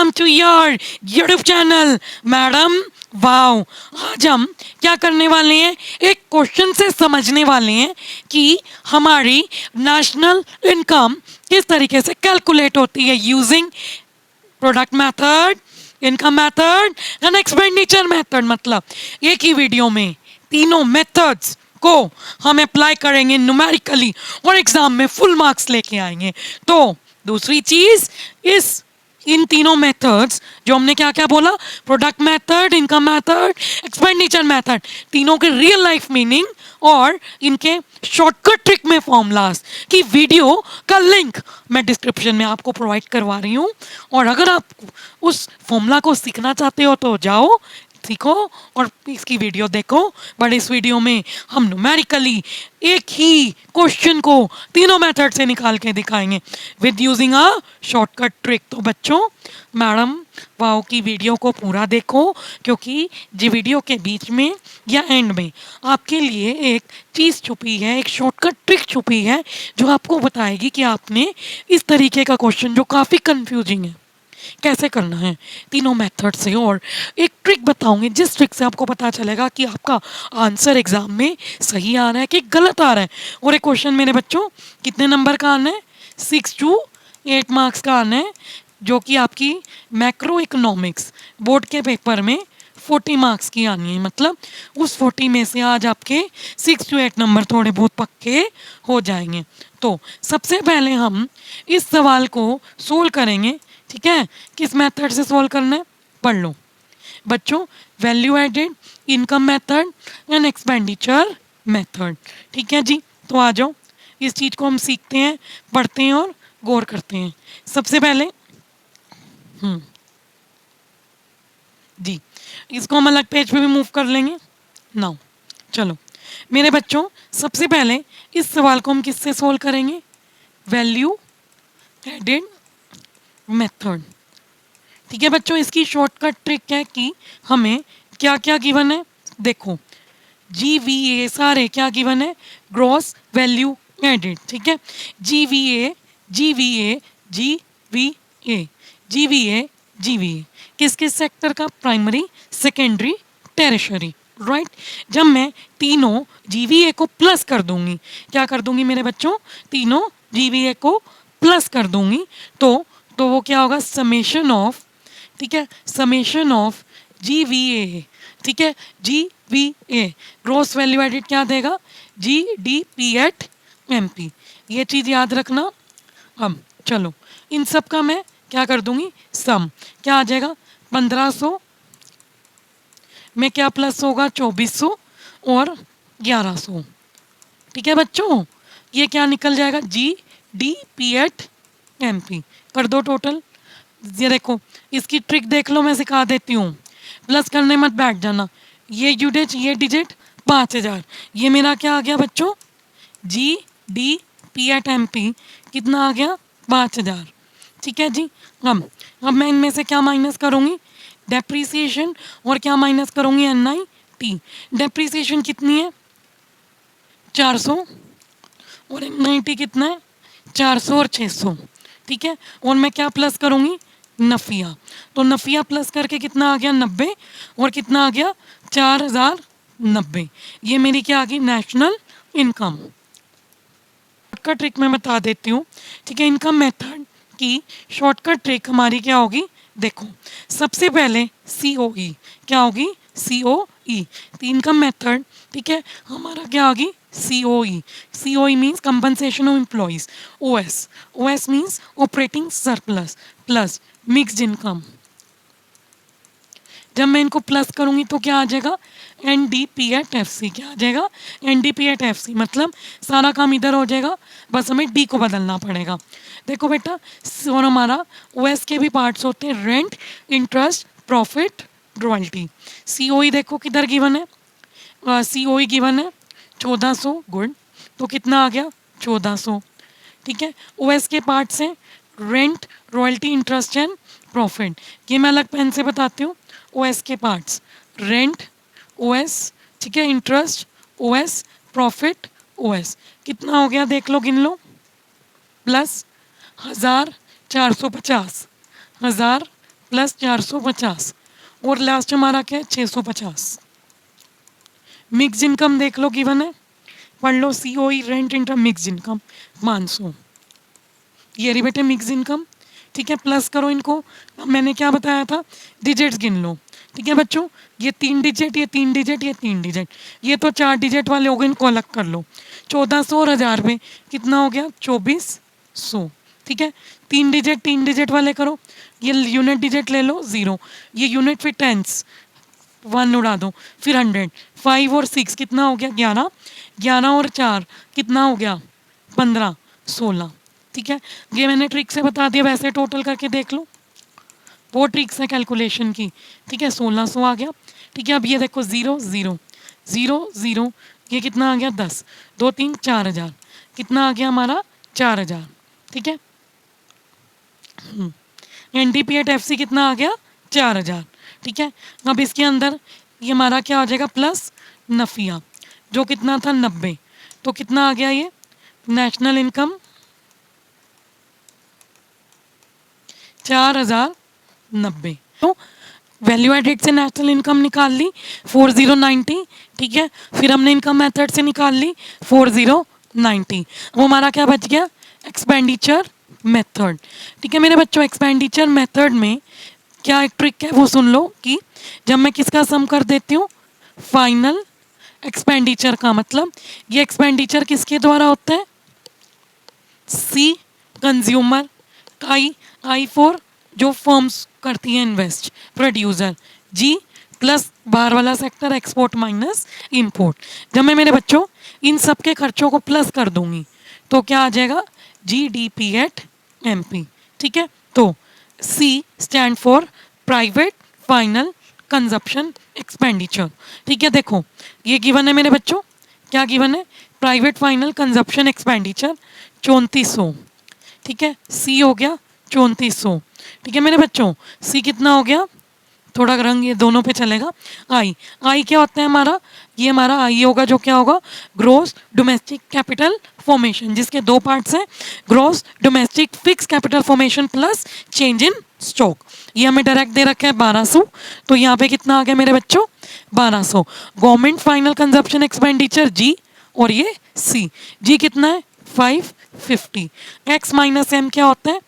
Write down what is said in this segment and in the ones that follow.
Welcome to your YouTube channel madam wow. आज हम क्या करने वाले हैं, एक क्वेश्चन से समझने वाले हैं कि हमारी नेशनल इनकम किस तरीके से कैलकुलेट होती है using product method, income method and expenditure method. मतलब एक ही वीडियो में तीनों मेथड्स को हम अप्लाई करेंगे न्यूमेरिकली और एग्जाम में फुल मार्क्स लेके आएंगे। तो दूसरी चीज, इस इन तीनों मेथड्स जो हमने क्या क्या बोला, product method, income method, expenditure method, तीनों के रियल लाइफ मीनिंग और इनके शॉर्टकट ट्रिक में फॉर्मूलाज की वीडियो का लिंक मैं डिस्क्रिप्शन में आपको प्रोवाइड करवा रही हूँ। और अगर आप उस फॉर्मूला को सीखना चाहते हो तो जाओ सीखो और इसकी वीडियो देखो। बट इस वीडियो में हम न्यूमेरिकली एक ही क्वेश्चन को तीनों मेथड से निकाल के दिखाएंगे with using a shortcut trick. तो बच्चों मैडम वाओ की वीडियो को पूरा देखो, क्योंकि जी वीडियो के बीच में या एंड में आपके लिए एक चीज़ छुपी है, एक शॉर्टकट ट्रिक छुपी है जो आपको बताएगी कि आपने इस तरीके का क्वेश्चन जो काफ़ी कंफ्यूजिंग है कैसे करना है तीनों मेथड से। और एक ट्रिक बताऊंगी जिस ट्रिक से आपको पता चलेगा कि आपका आंसर एग्जाम में सही आ रहा है कि गलत आ रहा है। और एक क्वेश्चन मेरे बच्चों कितने नंबर का आना है, 6 to 8 मार्क्स का आना है, जो कि आपकी मैक्रो इकोनॉमिक्स बोर्ड के पेपर में 40 मार्क्स की आनी है। मतलब उस 40 में से आज आपके 6 to 8 नंबर थोड़े बहुत पक्के हो जाएंगे। तो सबसे पहले हम इस सवाल को सोल्व करेंगे, ठीक है। किस मेथड से सोल्व करना है पढ़ लो बच्चों, value added, income method and expenditure method. ठीक है जी, तो आ जाओ इस चीज़ को हम सीखते हैं, पढ़ते हैं और गौर करते हैं। सबसे पहले जी इसको हम अलग पेज पे भी मूव कर लेंगे नाउ। चलो मेरे बच्चों, सबसे पहले इस सवाल को हम किससे सोल्व करेंगे, वैल्यू एडेड मेथड। ठीक है बच्चों, इसकी शॉर्टकट ट्रिक है कि हमें क्या क्या गिवन है, देखो GVA सारे क्या गिवन है, ग्रॉस वैल्यू एडेड। ठीक है, GVA GVA GVA GVA GVA किस किस सेक्टर का, प्राइमरी, सेकेंडरी, टेरिशरी, राइट। जब मैं तीनों GVA को प्लस कर दूंगी, क्या कर दूंगी मेरे बच्चों, तीनों GVA को प्लस कर दूंगी तो वो क्या होगा, समेशन ऑफ, ठीक है, समेशन ऑफ GVA, ठीक है, GVA ग्रॉस वैल्यू एडिड क्या देगा, GDP एट MP। ये चीज़ याद रखना। अब चलो इन सब का मैं क्या कर दूंगी, सम क्या आ जाएगा, 1500 में क्या प्लस होगा, 2400 और 1100। ठीक है बच्चों, ये क्या निकल जाएगा, GDP एट MP। कर दो टोटल। ये देखो इसकी ट्रिक देख लो, मैं सिखा देती हूँ, प्लस करने मत बैठ जाना। ये यूनिट, ये डिजिट 5000, ये मेरा क्या आ गया बच्चों, GDP एट MP कितना आ गया, 5000। ठीक है जी। अब मैं इनमें से क्या माइनस करूँगी, डेप्रीसिएशन, और क्या माइनस करूँगी, NIT। डेप्रीसिएशन कितनी है, 400, और NIT कितना है, 400 और 600। ठीक है, और मैं क्या प्लस करूँगी, नफिया। तो नफिया प्लस करके कितना आ गया, 90, और कितना आ गया, 4090। ये मेरी क्या आ गई, नेशनल इनकम। शॉर्टकट ट्रिक मैं बता देती हूँ, ठीक है। इनकम मेथड की शॉर्टकट ट्रिक हमारी क्या होगी, देखो सबसे पहले COE क्या होगी, COE इनकम मेथड, ठीक है, हमारा क्या होगी, COE। COE means compensation of employees. OS means operating surplus plus mixed income. जब मैं इनको प्लस करूंगी तो क्या आ जाएगा, NDP एट FC। क्या आ जाएगा, NDP एट FC, मतलब सारा काम इधर हो जाएगा, बस हमें D को बदलना पड़ेगा। देखो बेटा, और हमारा OS के भी पार्ट्स होते हैं, rent, interest, profit, royalty. COE देखो किधर गिवन है, COE गिवन है 1400, गुड, तो कितना आ गया, 1400। ठीक है, OS के पार्ट्स हैं rent, royalty, interest and profit. ये मैं अलग पेन से बताती हूँ। OS के पार्ट्स, रेंट OS, ठीक है, इंटरेस्ट OS, प्रॉफिट OS। कितना हो गया देख लो, गिन लो, प्लस 1450, प्लस 450 और लास्ट हमारा क्या है 650। मिक्स इनकम देख लो गिवन है, पढ़ लो COE rent interim mix income 500, ये रही बेटे मिक्स इनकम। ठीक है, प्लस करो इनको। अब मैंने क्या बताया था, डिजिट्स गिन लो। ठीक है बच्चों, ये 3 डिजिट, ये 3 डिजिट, ये 3 डिजिट, ये तो 4 डिजिट वाले हो गए, इनको अलग कर लो। 1400 और 1000 में कितना हो गया 2400। ठीक है, 3 डिजिट वाले करो, ये यूनिट डिजिट ले लो 0, ये यूनिट फिर टेंस 1 उड़ा दो, फिर 100, 5 और 6 कितना हो गया 11, 11 और 4 कितना हो गया 15, 16। ठीक है, ये मैंने ट्रिक से बता दिया, वैसे टोटल करके देख लो, वो ट्रिक्स है कैलकुलेशन की। ठीक है, 1600 आ गया। ठीक है, अब ये देखो 0 0 0 0, ये कितना आ गया 10, 2 3 4000, कितना आ गया हमारा 4000। ठीक है, NDP एट FC कितना आ गया 4000। ठीक है, अब इसके अंदर ये हमारा क्या हो जाएगा प्लस नफिया, जो कितना था 90, तो कितना आ गया ये नेशनल इनकम 4090। तो वैल्यू एडेड से नेशनल इनकम निकाल ली 4090। ठीक है, फिर हमने इनकम मेथड से निकाल ली 4090, वो हमारा क्या बच गया एक्सपेंडिचर मेथड। ठीक है मेरे बच्चों, एक्सपेंडिचर मेथड में क्या एक ट्रिक है वो सुन लो कि जब मैं किसका सम कर देती हूँ फाइनल एक्सपेंडिचर का, मतलब ये एक्सपेंडिचर किसके द्वारा होता है, C कंज्यूमर, आई फॉर जो फर्म्स करती हैं इन्वेस्ट, प्रोड्यूसर, G प्लस बाहर वाला सेक्टर एक्सपोर्ट माइनस इंपोर्ट। जब मैं मेरे बच्चों इन सब के खर्चों को प्लस कर दूंगी तो क्या आ जाएगा GDP एट MP। ठीक है, तो C stand for private final consumption expenditure. ठीक है, देखो ये गिवन है मेरे बच्चों, क्या गिवन है प्राइवेट फाइनल कंजप्शन एक्सपेंडिचर 3400। ठीक है, C हो गया 3400। ठीक है मेरे बच्चों, C कितना हो गया, थोड़ा रंग ये दोनों पे चलेगा। आई क्या होता है हमारा, ये हमारा आई होगा जो क्या होगा ग्रोस डोमेस्टिक कैपिटल फॉर्मेशन, जिसके दो पार्ट्स हैं, gross domestic fix capital formation plus change in stock. ये हमें डायरेक्ट दे रखा है 1200, तो यहाँ पे कितना आ गया मेरे बच्चों 1200। Government final consumption expenditure G और ये C, G कितना है 550। X माइनस M क्या होता है,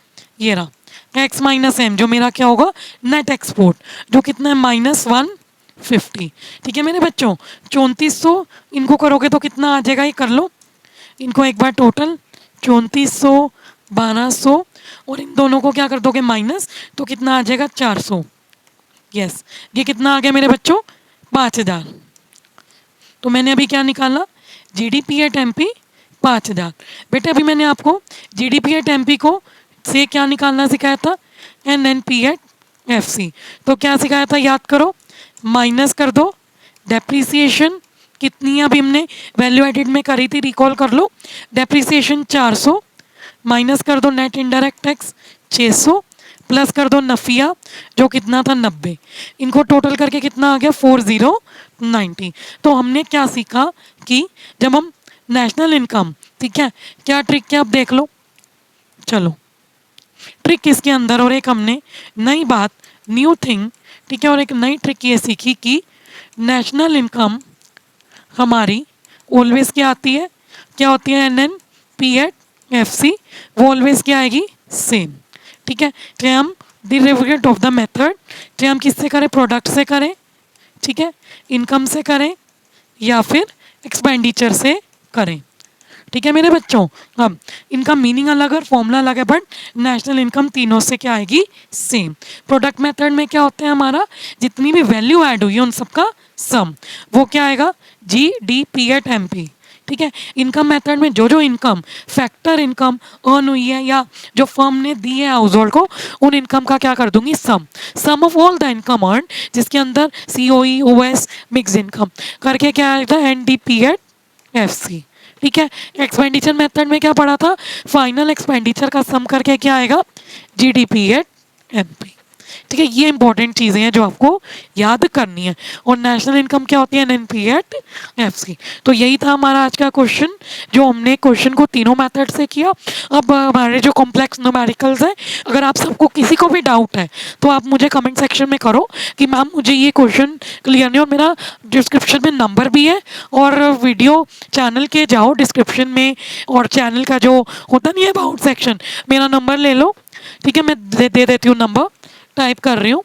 ये रहा X माइनस M, जो मेरा क्या होगा नेट एक्सपोर्ट, जो कितना है -150। ठीक है मेरे बच्चों, 3400 इनको करोगे तो कितना आ जाएगा, ये कर लो इनको एक बार टोटल 3400 1200 और इन दोनों को क्या कर दोगे माइनस, तो कितना आ जाएगा 400। यस, ये कितना आ गया मेरे बच्चों 5000। तो मैंने अभी क्या निकाला GDP एट MP 5000। बेटे अभी मैंने आपको GDP एट MP को से क्या निकालना सिखाया था NNP एट FC। तो क्या सिखाया था याद करो, माइनस कर दो डेप्रीसिएशन, कितनी अभी हमने वैल्यू एडिड में करी थी रिकॉल कर लो, डेप्रीसिएशन 400, माइनस कर दो नेट इनडायरेक्ट टैक्स 600, प्लस कर दो नफिया जो कितना था 90, इनको टोटल करके कितना आ गया 4090। तो हमने क्या सीखा कि जब हम नेशनल इनकम, ठीक है क्या ट्रिक क्या, अब देख लो चलो ट्रिक किसके अंदर, और एक हमने नई बात न्यू थिंग, ठीक है, और एक नई ट्रिक ये सीखी कि नेशनल इनकम हमारी ऑलवेज क्या आती है, क्या होती है NNP एट FC, वो ऑलवेज क्या आएगी सेम। ठीक है, चाहे हम डेरिवेटिव ऑफ द मेथड, चाहे हम किससे करें प्रोडक्ट से करें, ठीक है इनकम से करें या फिर एक्सपेंडिचर से करें। ठीक है मेरे बच्चों, अब इनका मीनिंग अलग और फॉर्मूला अलग है, बट नेशनल इनकम तीनों से क्या आएगी सेम। प्रोडक्ट मेथड में क्या होता है हमारा, जितनी भी वैल्यू ऐड हुई है उन सबका सम, वो क्या आएगा GDP एट MP। ठीक है, इनकम मेथड में जो जो इनकम फैक्टर इनकम अर्न हुई है या जो फर्म ने दी है हाउस होल्ड को, उन इनकम का क्या कर दूंगी sum of all the income earn, जिसके अंदर COE OS मिक्स इनकम करके क्या आएगा NDP एट FC। ठीक है, एक्सपेंडिचर मेथड में क्या पढ़ा था, फाइनल एक्सपेंडिचर का सम करके क्या आएगा GDP एट MP। ठीक है, ये इंपॉर्टेंट चीज़ें हैं जो आपको याद करनी है। और नेशनल इनकम क्या होती है, एनएनपी एट एफसी। तो यही था हमारा आज का क्वेश्चन, जो हमने क्वेश्चन को तीनों मेथड से किया। अब हमारे जो कॉम्प्लेक्स न्यूमेरिकल्स हैं, अगर आप सबको किसी को भी डाउट है तो आप मुझे कमेंट सेक्शन में करो कि मैम मुझे ये क्वेश्चन क्लियर नहीं। और मेरा डिस्क्रिप्शन में नंबर भी है, और वीडियो चैनल के जाओ डिस्क्रिप्शन में, और चैनल का जो होता नहीं है अबाउट सेक्शन, मेरा नंबर ले लो। ठीक है, मैं दे देती हूँ नंबर, टाइप कर रही हूँ।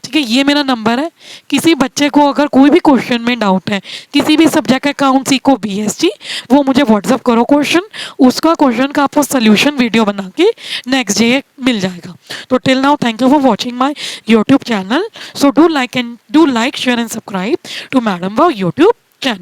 ठीक है, ये मेरा नंबर है। किसी बच्चे को अगर कोई भी क्वेश्चन में डाउट है, किसी भी सब्जेक्ट अकाउंट सीखो बीएसटी, वो मुझे व्हाट्सअप करो क्वेश्चन, उसका क्वेश्चन का आपको सोल्यूशन वीडियो बना के नेक्स्ट डे मिल जाएगा। तो till now thank you for watching my YouTube channel. So do like share and subscribe to madam व यूट्यूब चैनल।